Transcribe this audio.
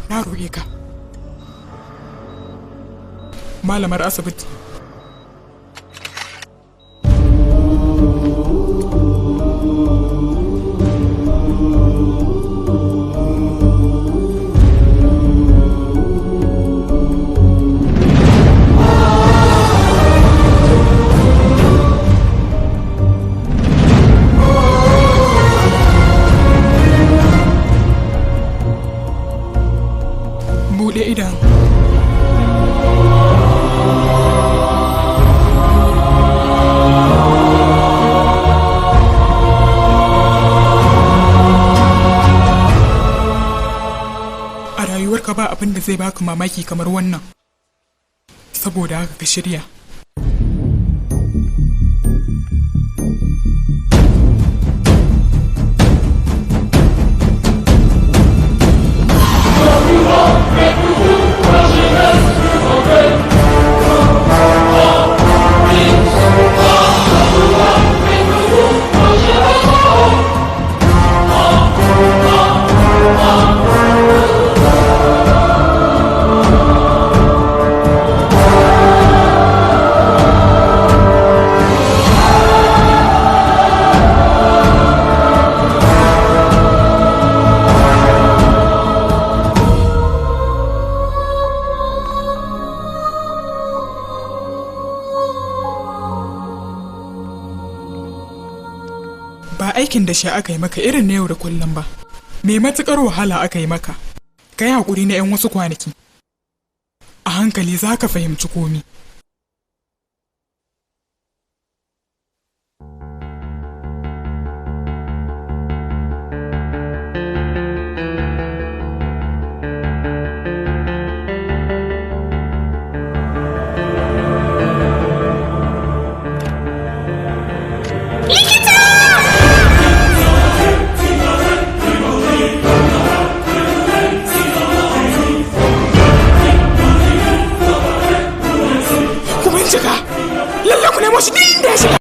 Na roƙe ka. Malamar asibiti. Buɗe idan. A rayuwarka ba abin da zai baka mamaki kamar wannan. Saboda haka ka shirya. Ba aikin da shi aka yi maka irin na yau da kullum ba, mai matuƙar wahala aka yi maka. Ka yi haƙuri na 'yan wasu kwanaki, a hankali za ka fahimci komi.